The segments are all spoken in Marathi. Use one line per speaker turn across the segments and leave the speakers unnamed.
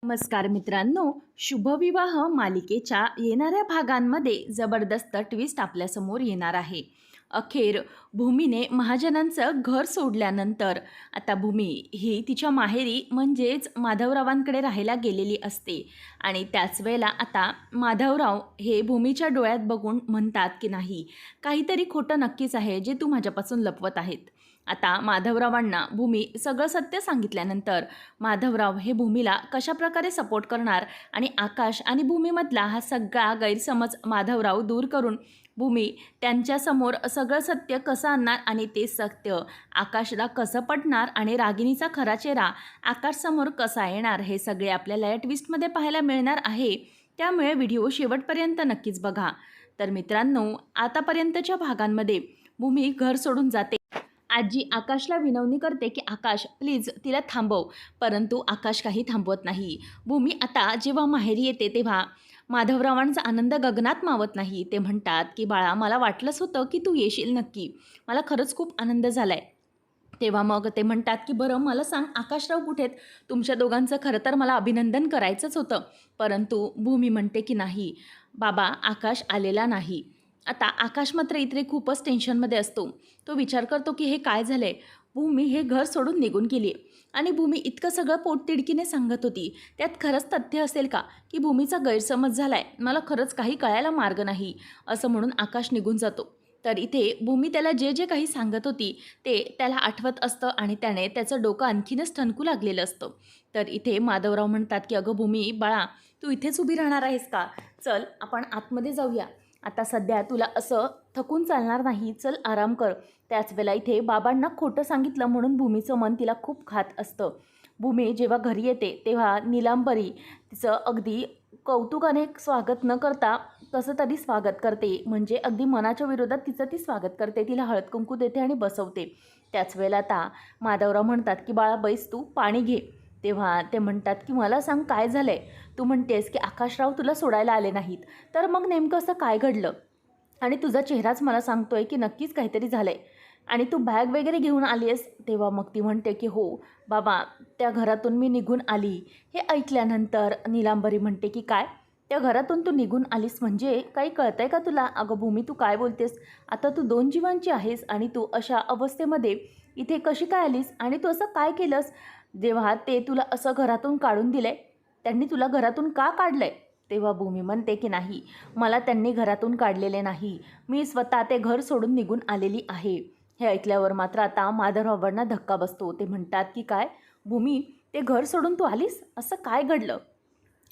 नमस्कार मित्रांनो, शुभविवाह मालिकेच्या येणाऱ्या भागांमध्ये जबरदस्त ट्विस्ट आपल्यासमोर येणार आहे. अखेर भूमीने महाजनांचं घर सोडल्यानंतर आता भूमी ही तिच्या माहेरी म्हणजेच माधवरावांकडे राहायला गेलेली असते आणि त्याच वेळेला आता माधवराव हे भूमीच्या डोळ्यात बघून म्हणतात की नाही, काहीतरी खोटं नक्कीच आहे जे तू माझ्यापासून लपवत आहेत. आता माधवरावांना भूमी सगळं सत्य सांगितल्यानंतर माधवराव हे भूमीला कशाप्रकारे सपोर्ट करणार आणि आकाश आणि भूमीमधला हा सगळा गैरसमज माधवराव दूर करून भूमी त्यांच्यासमोर सगळं सत्य कसं आणणार आणि ते सत्य आकाशला कसं पटणार आणि रागिणीचा खरा चेहरा आकाशसमोर कसा येणार हे सगळे आपल्याला या ट्विस्टमध्ये पाहायला मिळणार आहे. त्यामुळे व्हिडिओ शेवटपर्यंत नक्कीच बघा. तर मित्रांनो, आतापर्यंतच्या भागांमध्ये भूमी घर सोडून जाते. आजी आकाशला विनवणी करते की आकाश प्लीज तिला थांबव, परंतु आकाश काही थांबवत नाही. भूमी आता जेव्हा माहेरी येते तेव्हा माधवरावांचा आनंद गगनात मावत नाही. ते म्हणतात की बाळा, मला वाटलंच होतं की तू येशील नक्की, मला खरंच खूप आनंद झाला आहे. तेव्हा मग ते म्हणतात की बरं मला सांग, आकाशराव कुठे आहेत? तुमच्या दोघांचं खरं तर मला अभिनंदन करायचंच होतं. परंतु भूमी म्हणते की नाही बाबा, आकाश आलेला नाही. आता आकाश मात्र इथे खूपच टेन्शनमध्ये असतो. तो विचार करतो की हे काय झालं आहे, भूमी हे घर सोडून निघून गेली आहे आणि भूमी इतकं सगळं पोटतिडकीने सांगत होती, त्यात खरंच तथ्य असेल का की भूमीचा गैरसमज झाला आहे, मला खरंच काही कळायला मार्ग नाही, असं म्हणून आकाश निघून जातो. तर इथे भूमी त्याला जे जे काही सांगत होती ते त्याला आठवत असतं आणि त्याने त्याचं डोकं आणखीनच ठणकू लागलेलं असतं. तर इथे माधवराव म्हणतात की अगं भूमी बाळा, तू इथेच उभी राहणार आहेस का? चल आपण आतमध्ये जाऊया, आता सध्या तुला असं थकून चालणार नाही, चल आराम कर. त्याच वेळेला इथे बाबांना खोटं सांगितलं म्हणून भूमीचं मन तिला खूप खात असतं. भूमी जेव्हा घरी येते तेव्हा नीलांबरी तिचं अगदी कौतुकाने स्वागत न करता कसं तरी स्वागत करते, म्हणजे अगदी मनाच्या विरोधात तिचं ती स्वागत करते, तिला हळद कुंकू देते आणि बसवते. त्याच वेळेला आता माधवराव म्हणतात की बाळा बैस, तू पाणी घे. तेव्हा ते म्हणतात की मला सांग काय झालं आहे, तू म्हणतेस की आकाशराव तुला सोडायला आले नाहीत, तर मग नेमकं असं काय घडलं? आणि तुझा चेहराच मला सांगतोय की नक्कीच काहीतरी झालं आहे आणि तू बॅग वगैरे घेऊन आली आहेस. तेव्हा मग ती म्हणते की हो बाबा, त्या घरातून मी निघून आली. हे ऐकल्यानंतर नीलांबरी म्हणते की काय, त्या घरातून तू निघून आलीस म्हणजे काही कळतंय का तुला? अगं भूमी, तू काय बोलतेस? आता तू 2 जीवांची आहेस आणि तू अशा अवस्थेमध्ये इथे कशी काय आलीस आणि तू असं काय केलंस? जेव्हा ते तुला असं घरातून काढून दिलंय, त्यांनी तुला घरातून का काढलंय? तेव्हा भूमी म्हणते की नाही, मला त्यांनी घरातून काढलेले नाही, मी स्वतः ते घर सोडून निघून आलेली आहे. हे ऐकल्यावर मात्र आता माधवरावांना धक्का बसतो. ते म्हणतात की काय भूमी, ते घर सोडून तू आलीस, असं काय घडलं?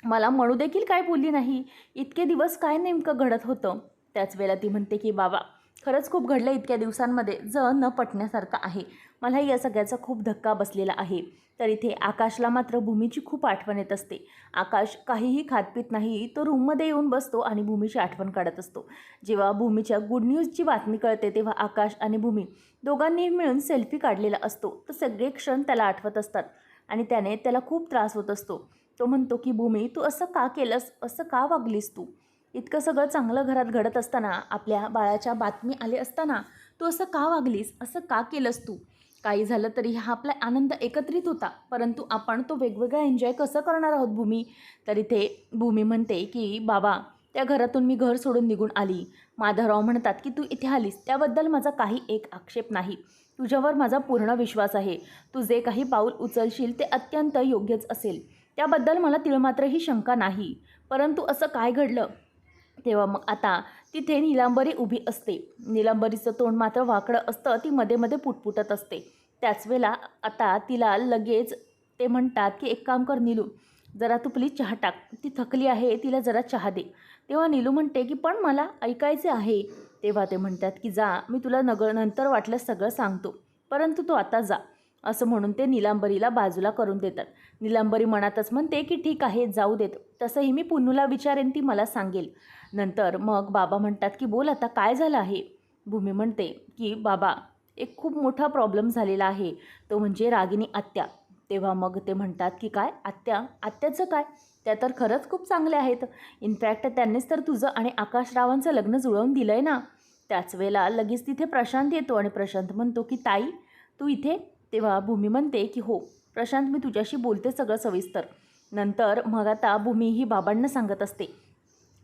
मला म्हणू देखील काय बोलली नाही, इतके दिवस काय नेमकं घडत होतं? त्याच वेळेला ती म्हणते की बाबा, खरंच खूप घडलं इतक्या दिवसांमध्ये, न पटण्यासारखं आहे. मलाही या सगळ्याचा खूप धक्का बसलेला आहे. तर इथे आकाशला मात्र भूमीची खूप आठवण येत असते. आकाश काहीही खातपीत नाही, तो रूममध्ये येऊन बसतो आणि भूमीची आठवण काढत असतो. जेव्हा भूमीच्या गुड न्यूजची बातमी कळते तेव्हा आकाश आणि भूमी दोघांनी मिळून सेल्फी काढलेला असतो. तर सगळे क्षण त्याला आठवत असतात आणि त्याला खूप त्रास होत असतो. तो म्हणतो की भूमी, तू असं का केलंस, असं का वागलीस तू? इतकं सगळं चांगलं घरात घडत असताना, आपल्या बाळाच्या बातमी आले असताना तू असं का वागलीस, असं का केलंस तू? काही झालं तरी हा आपला आनंद एकत्रित होता, परंतु आपण तो वेगवेगळा एन्जॉय कसं करणार आहोत भूमी? तर इथे भूमी म्हणते की बाबा, त्या घरातून मी घर सोडून निघून आली. माधवराव म्हणतात की तू इथे आलीस त्याबद्दल माझा काही एक आक्षेप नाही, तुझ्यावर माझा पूर्ण विश्वास आहे. तू जे काही पाऊल उचलशील ते अत्यंत योग्यच असेल, त्याबद्दल मला तिळमात्रही शंका नाही. परंतु असं काय घडलं? तेव्हा मग आता तिथे नीलांबरी उभी असते. नीलांबरीचं तोंड मात्र वाकडं असतं, ती मध्ये मध्ये पुटपुटत असते. त्याच वेळेला आता तिला लगेच ते म्हणतात की एक काम कर नीलू, जरा तू प्लीज चहा टाक, ती थकली आहे, तिला जरा चहा दे. तेव्हा नीलू म्हणते की पण मला ऐकायचे आहे. तेव्हा ते म्हणतात की जा, मी तुला नंतर वाटलं सगळं सांगतो, परंतु तू आता जा, असं म्हणून ते नीलांबरीला बाजूला करून देतात. नीलांबरी मनातच म्हणते की ठीक आहे, जाऊ देत, तसंही मी पुन्नूला विचारेन, ती मला सांगेल. नंतर मग बाबा म्हणतात की बोल आता काय झालं आहे? भूमी म्हणते की बाबा, एक खूप मोठा प्रॉब्लेम झालेला आहे, तो म्हणजे रागिनी आत्या. तेव्हा मग ते म्हणतात की काय आत्याचं काय? त्या तर खरंच खूप चांगल्या आहेत, इनफॅक्ट त्यांनीच तर तुझं आणि आकाशरावांचं लग्न जुळवून दिलं आहे ना. त्याच वेळेला लगेच तिथे प्रशांत येतो आणि प्रशांत म्हणतो की ताई, तू इथे? तेव्हा भूमी म्हणते की हो प्रशांत, मी तुझ्याशी बोलते सगळं सविस्तर. नंतर मग आता भूमी ही बाबांना सांगत असते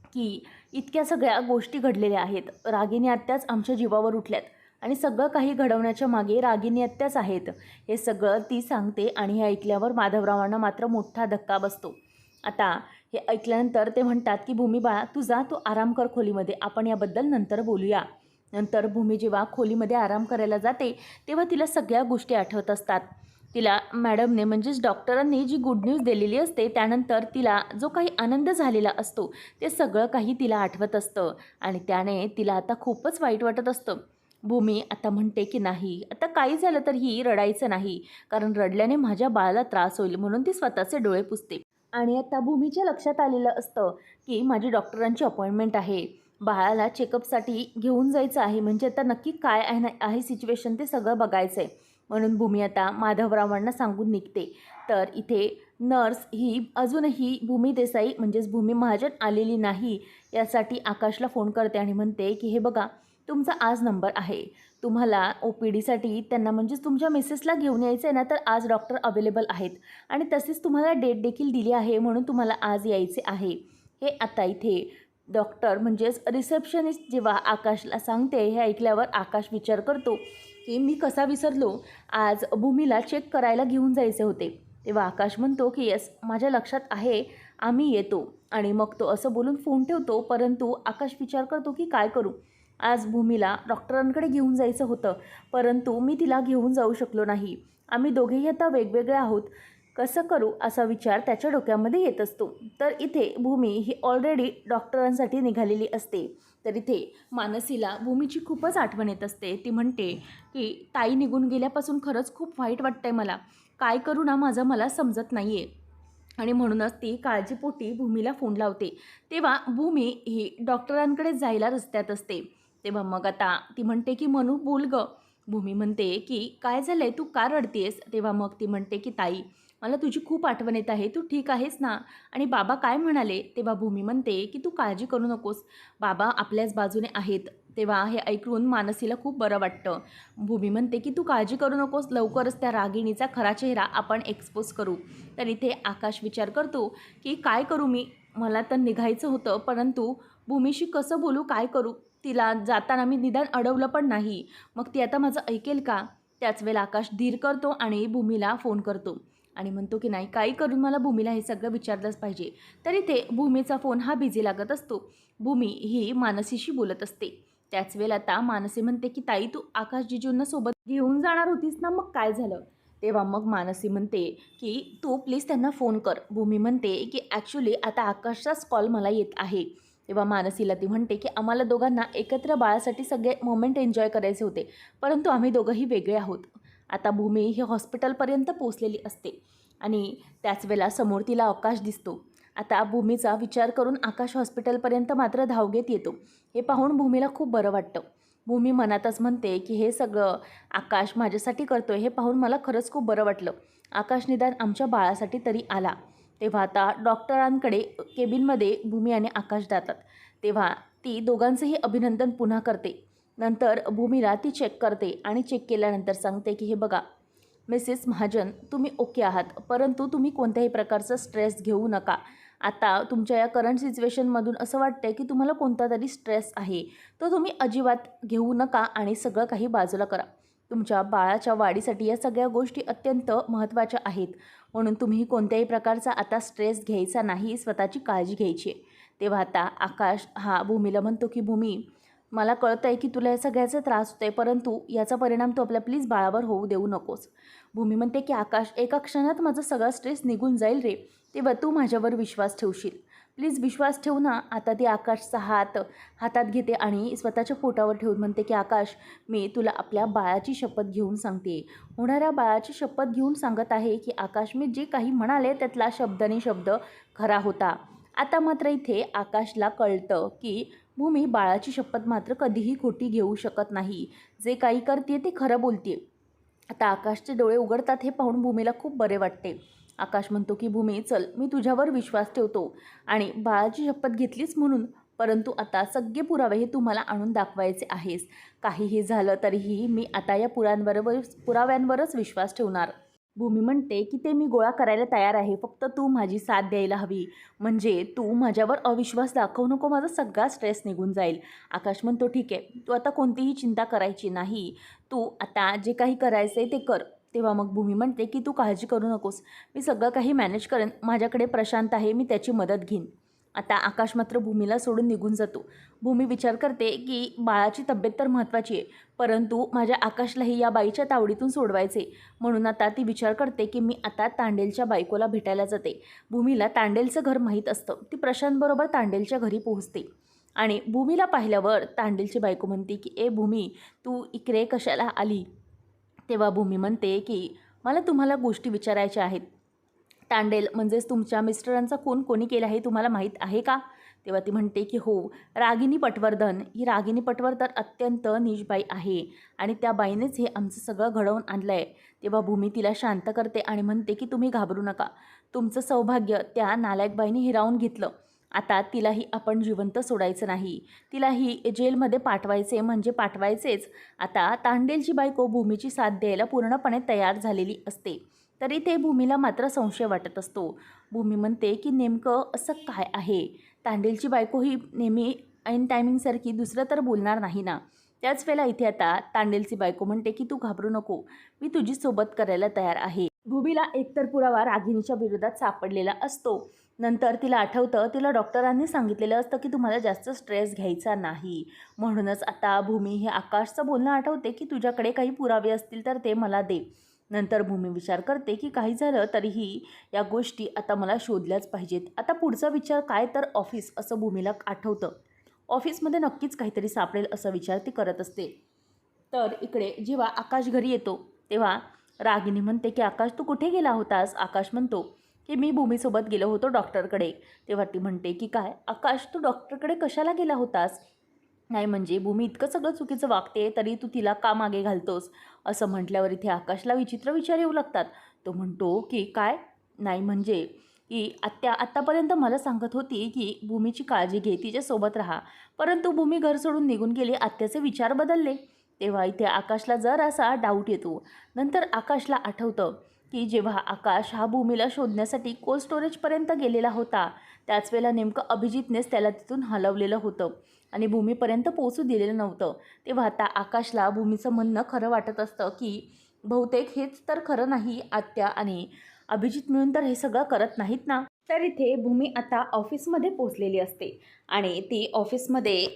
की इतक्या सगळ्या गोष्टी घडलेल्या आहेत. रागिनी आत्याच आमच्या जीवावर उठल्यात आणि सगळं काही घडवण्याच्या मागे रागिनी आत्याच आहेत. हे सगळं ती सांगते आणि हे ऐकल्यावर माधवरावांना मात्र मोठा धक्का बसतो. आता हे ऐकल्यानंतर ते म्हणतात की भूमी बाळा तू जा, तू आराम कर खोलीमध्ये, आपण याबद्दल नंतर बोलूया. नंतर भूमी जेव्हा खोलीमध्ये आराम करायला जाते तेव्हा तिला सगळ्या गोष्टी आठवत असतात. तिला मॅडमने म्हणजेच डॉक्टरांनी जी गुड न्यूज दिलेली असते त्यानंतर तिला जो काही आनंद झालेला असतो ते सगळं काही तिला आठवत असतं आणि त्याने तिला आता खूपच वाईट वाटत असतं. भूमी आता म्हणते की नाही, आता काही झालं तरीही रडायचं नाही, कारण रडल्याने माझ्या बाळाला त्रास होईल, म्हणून ती स्वतःचे डोळे पुसते. आणि आता भूमीच्या लक्षात आलेलं असतं की माझी डॉक्टरांची अपॉइंटमेंट आहे, बाळाला चेकअपसाठी घेऊन जायचं आहे, म्हणजे आता नक्की काय आहे सिच्युएशन ते सगळं बघायचं आहे. म्हणून भूमी आता माधवरावांना सांगून निघते. तर इथे नर्स ही अजूनही भूमी देसाई म्हणजेच भूमी महाजन आलेली नाही यासाठी आकाशला फोन करते आणि म्हणते की हे बघा, तुमचा आज नंबर आहे, तुम्हाला OPDसाठी त्यांना म्हणजेच तुमच्या मिसेसला घेऊन यायचं आहे ना, तर आज डॉक्टर अवेलेबल आहेत आणि तसेच तुम्हाला डेट देखील दिली आहे, म्हणून तुम्हाला आज यायचे आहे. हे आता इथे डॉक्टर म्हणजेच रिसेप्शनिस्ट जेव्हा आकाशला सांगते हे ऐकल्यावर आकाश विचार करतो की मी कसा विसरलो, आज भूमीला चेक करायला घेऊन जायचे होते. तेव्हा आकाश म्हणतो की येस, माझ्या लक्षात आहे, आम्ही येतो. आणि मग तो असं बोलून फोन ठेवतो. परंतु आकाश विचार करतो की काय करू, आज भूमीला डॉक्टरांकडे घेऊन जायचं होतं, परंतु मी तिला घेऊन जाऊ शकलो नाही. आम्ही दोघेही आता वेगवेगळे आहोत, कसं करू असा विचार त्याच्या डोक्यामध्ये येत असतो. तर इथे भूमी ही ऑलरेडी डॉक्टरांसाठी निघालेली असते. तर इथे मानसीला भूमीची खूपच आठवण येत असते. ती म्हणते की ताई निघून गेल्यापासून खरंच खूप वाईट वाटतंय मला, काय करू ना माझं मला समजत नाही आहे. आणि म्हणूनच ती काळजीपोटी भूमीला फोन लावते. तेव्हा भूमी ही डॉक्टरांकडे जायला रस्त्यात असते. तेव्हा मग आता ती म्हणते की मनू बोल गं. भूमी म्हणते की काय झालं आहे, तू का रडतेस? तेव्हा मग ती म्हणते की ताई, मला तुझी खूप आठवण येत आहे, तू ठीक आहेस ना? आणि बाबा काय म्हणाले? तेव्हा भूमी म्हणते की तू काळजी करू नकोस, बाबा आपल्याच बाजूने आहेत. तेव्हा हे ऐकून मानसीला खूप बरं वाटतं. भूमी म्हणते की तू काळजी करू नकोस, लवकरच त्या रागिणीचा खरा चेहरा आपण एक्सपोज करू. तर इथे आकाश विचार करतो की काय करू मी, मला तर निघायचं होतं, परंतु भूमीशी कसं बोलू, काय करू? तिला जाताना मी निदान अडवलं पण नाही, मग ती आता माझं ऐकेल का? त्याच वेळेला आकाश धीर करतो आणि भूमीला फोन करतो आणि म्हणतो की नाही, काही करून मला भूमीला हे सगळं विचारलंच पाहिजे. तर इथे भूमीचा फोन हा बिझी लागत असतो. भूमी ही मानसीशी बोलत असते. त्याच वेळेला आता मानसी म्हणते की ताई, तू आकाश जिजूंना सोबत घेऊन जाणार होतीस ना, मग काय झालं? तेव्हा मग मानसी म्हणते की तू प्लीज त्यांना फोन कर. भूमी म्हणते की ॲक्च्युली आता आकाशचाच कॉल मला येत आहे. तेव्हा मानसीला ती म्हणते की आम्हाला दोघांना एकत्र बाळासाठी सगळे मोमेंट एन्जॉय करायचे होते, परंतु आम्ही दोघंही वेगळे आहोत. आता भूमी ही हॉस्पिटलपर्यंत पोचलेली असते आणि त्याच वेळेला समोर तिला आकाश दिसतो. आता भूमीचा विचार करून आकाश हॉस्पिटलपर्यंत मात्र धावघेत येतो. हे पाहून भूमीला खूप बरं वाटतं. भूमी मनातच म्हणते की हे सगळं आकाश माझ्यासाठी करतोय, हे पाहून मला खरंच खूप बरं वाटलं. आकाश निदान आमच्या बाळासाठी तरी आला. तेव्हा आता डॉक्टरांकडे केबिनमध्ये भूमी आणि आकाश जातात. तेव्हा ती दोघांचंही अभिनंदन पुन्हा करते. नंतर भूमीला ती चेक करते आणि चेक केल्यानंतर सांगते की हे बघा मिसेस महाजन, तुम्ही ओके आहात, परंतु तुम्ही कोणत्याही प्रकारचा स्ट्रेस घेऊ नका. आता तुमच्या या करंट सिच्युएशनमधून असं वाटतं आहे की तुम्हाला कोणता तरी स्ट्रेस आहे, तो तुम्ही अजिबात घेऊ नका आणि सगळं काही बाजूला करा. तुमच्या बाळाच्या वाढीसाठी या सगळ्या गोष्टी अत्यंत महत्त्वाच्या आहेत, म्हणून तुम्ही कोणत्याही प्रकारचा आता स्ट्रेस घ्यायचा नाही, स्वतःची काळजी घ्यायची आहे. तेव्हा आता आकाश हा भूमीला म्हणतो की भूमी, मला कळतं आहे की तुला या सगळ्याचा त्रास होतो आहे, परंतु याचा परिणाम तू आपल्या प्लीज बाळावर होऊ देऊ नकोस. भूमी म्हणते की आकाश, एका क्षणात माझा सगळा स्ट्रेस निघून जाईल रे, तेव्हा तू माझ्यावर विश्वास ठेवशील, प्लीज विश्वास ठेव ना. आता ती आकाशचा हातात घेते आणि स्वतःच्या पोटावर ठेवून म्हणते की आकाश, मी तुला आपल्या बाळाची शपथ घेऊन सांगते, होणाऱ्या बाळाची शपथ घेऊन सांगत आहे की आकाश, मी जे काही म्हणाले त्यातला शब्दाने शब्द खरा होता. आता मात्र इथे आकाशला कळतं की भूमी बाळाची शपथ मात्र कधीही खोटी घेऊ शकत नाही, जे काही करते ते खरं बोलते. आता आकाशचे डोळे उघडतात. हे पाहून भूमीला खूप बरे वाटते. आकाश म्हणतो की भूमी, चल, मी तुझ्यावर विश्वास ठेवतो आणि बाळाची शपथ घेतलीच म्हणून, परंतु आता सगळे पुरावे हे तुम्हाला आणून दाखवायचे आहेस. काहीही झालं तरीही मी आता या पुराव्यांवरच विश्वास ठेवणार. भूमी म्हणते की ते मी गोळा करायला तयार आहे, फक्त तू माझी साथ द्यायला हवी. म्हणजे तू माझ्यावर अविश्वास दाखवू नको, माझा सगळा स्ट्रेस निघून जाईल. आकाश म्हणतो ठीक आहे, तू आता कोणतीही चिंता करायची नाही, तू आता जे काही करायचं आहे ते कर. तेव्हा मग भूमी म्हणते की तू काळजी करू नकोस, मी सगळं काही मॅनेज करेन, माझ्याकडे प्रशांत आहे, मी त्याची मदत घेईन. आता आकाश मात्र भूमीला सोडून निघून जातो. भूमी विचार करते की बाळाची तब्येत तर महत्त्वाची आहे, परंतु माझ्या आकाशलाही या बाईच्या तावडीतून सोडवायचे. म्हणून आता ती विचार करते की मी आता तांडेलच्या बायकोला भेटायला जाते. भूमीला तांडेलचं घर माहीत असतं. ती प्रशांतबरोबर तांडेलच्या घरी पोहोचते आणि भूमीला पाहिल्यावर तांडेलची बायको म्हणते की ए भूमी, तू इकडे कशाला आली? तेव्हा भूमी म्हणते की मला तुम्हाला गोष्टी विचारायच्या आहेत. तांडेल म्हणजेच तुमच्या मिस्टरांचा खून कोणी केला हे तुम्हाला माहीत आहे का? तेव्हा ती म्हणते की हो, रागिनी पटवर्धन. ही रागिनी पटवर्धन अत्यंत नीच बाई आहे आणि त्या बाईनेच हे आमचं सगळं घडवून आणलं आहे. तेव्हा भूमी तिला शांत करते आणि म्हणते की तुम्ही घाबरू नका, तुमचं सौभाग्य त्या नालायक बाईने हिरावून घेतलं. आता तिलाही आपण जिवंत सोडायचं नाही, तिलाही जेलमध्ये पाठवायचे म्हणजे पाठवायचेच. आता तांडेलची बायको भूमीची साथ द्यायला पूर्णपणे तयार झालेली असते. तरी ते भूमीला मात्र संशय वाटत असतो. भूमी म्हणते की नेमकं असं काय आहे? तांडेलची बायको ही नेहमी ऐन टायमिंगसारखी दुसरं तर बोलणार नाही ना. त्याच वेळेला इथे आता तांडेलची बायको म्हणते की तू घाबरू नको, मी तुझी सोबत करायला तयार आहे. भूमीला एकतर पुरावा रागिनीच्या विरोधात सापडलेला असतो. नंतर तिला आठवतं, तिला डॉक्टरांनी सांगितलेलं असतं की तुम्हाला जास्त स्ट्रेस घ्यायचा नाही. म्हणूनच आता भूमी हे आकाशचं बोलणं आठवते की तुझ्याकडे काही पुरावे असतील तर ते मला दे. नंतर भूमी विचार करते की काही झालं तरीही या गोष्टी आता मला शोधल्याच पाहिजेत. आता पुढचा विचार काय, तर ऑफिस, असं भूमीला आठवतं. ऑफिसमध्ये नक्कीच काहीतरी सापडेल असा विचार ती करत असते. तर इकडे जेव्हा आकाश घरी येतो तेव्हा रागिनी म्हणते की आकाश तू कुठे गेला होतास? आकाश म्हणतो की मी भूमीसोबत गेलो होतो डॉक्टरकडे. तेव्हा ती म्हणते की काय आकाश, तू डॉक्टरकडे कशाला गेला होतास? नाही म्हणजे भूमी इतकं सगळं चुकीचं वागते तरी तू तिला का मागे घालतोस? असं म्हटल्यावर इथे आकाशला विचित्र विचार येऊ लागतात. तो म्हणतो की काय? नाही म्हणजे की आत्तापर्यंत मला सांगत होती की भूमीची काळजी घे, तिच्यासोबत राहा, परंतु भूमी घर सोडून निघून गेली, आत्याचे विचार बदलले. तेव्हा इथे आकाशला जरासा डाऊट येतो. नंतर आकाशला आठवतं की जेव्हा आकाश हा भूमीला शोधण्यासाठी कोल्ड स्टोरेजपर्यंत गेलेला होता, त्याच वेळेला नेमकं अभिजितनेच त्याला तिथून हलवलेलं होतं आणि भूमीपर्यंत पोहोचू दिलेलं नव्हतं. तेव्हा आता आकाशला भूमीचं म्हणणं खरं वाटत असतं की बहुतेक हेच तर खरं नाही, आत्या आणि अभिजित मिळून तर हे सगळं करत नाहीत ना. तर इथे भूमी आता ऑफिसमध्ये पोहोचलेली असते आणि ती ऑफिसमध्ये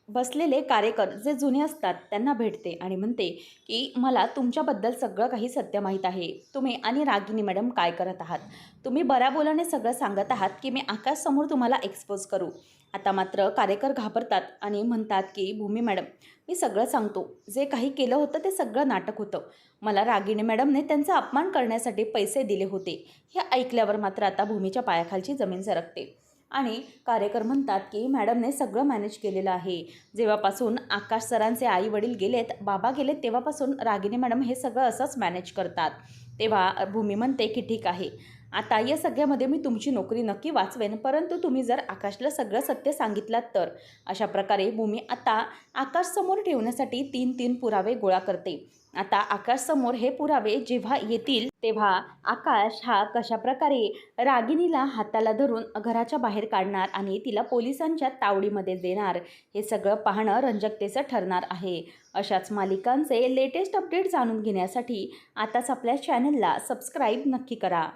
बसलेले कार्यकर जे जुने असतात त्यांना भेटते आणि म्हणते की मला तुमच्याबद्दल सगळं काही सत्य माहीत आहे. तुम्ही आणि रागिनी मॅडम काय करत आहात? तुम्ही बऱ्याबोलाने सगळं सांगत आहात की मी आकाशसमोर तुम्हाला एक्सपोज करू. आता मात्र कार्यकर घाबरतात आणि म्हणतात की भूमी मॅडम, मी सगळं सांगतो, जे काही केलं होतं ते सगळं नाटक होतं. मला रागिनी मॅडमने त्यांचा अपमान करण्यासाठी पैसे दिले होते. हे ऐकल्यावर मात्र आता भूमीच्या पायाखालची जमीन सरकते आणि कार्यकर म्हणतात की मॅडमने सगळं मॅनेज केलेलं आहे. जेव्हापासून आकाश सरांचे आई वडील गेलेत, बाबा गेलेत, तेव्हापासून रागिनी मॅडम हे सगळं असंच मॅनेज करतात. तेव्हा भूमी म्हणते की ठीक आहे, आता या सगळ्यामध्ये मी तुमची नोकरी नक्की वाचवेन, परंतु तुम्ही जर आकाशला सगळं सत्य सांगितलात तर. अशा प्रकारे भूमी आता आकाशसमोर ठेवण्यासाठी 3 पुरावे गोळा करते. आता आकाशसमोर हे पुरावे जेव्हा येतील तेव्हा आकाश हा कशाप्रकारे रागिनीला हाताला धरून घराच्या बाहेर काढणार आणि तिला पोलिसांच्या तावडीमध्ये देणार, हे सगळं पाहणं रंजकतेचं ठरणार आहे. अशाच मालिकांचे लेटेस्ट अपडेट जाणून घेण्यासाठी आताच आपल्या चॅनलला सबस्क्राईब नक्की करा.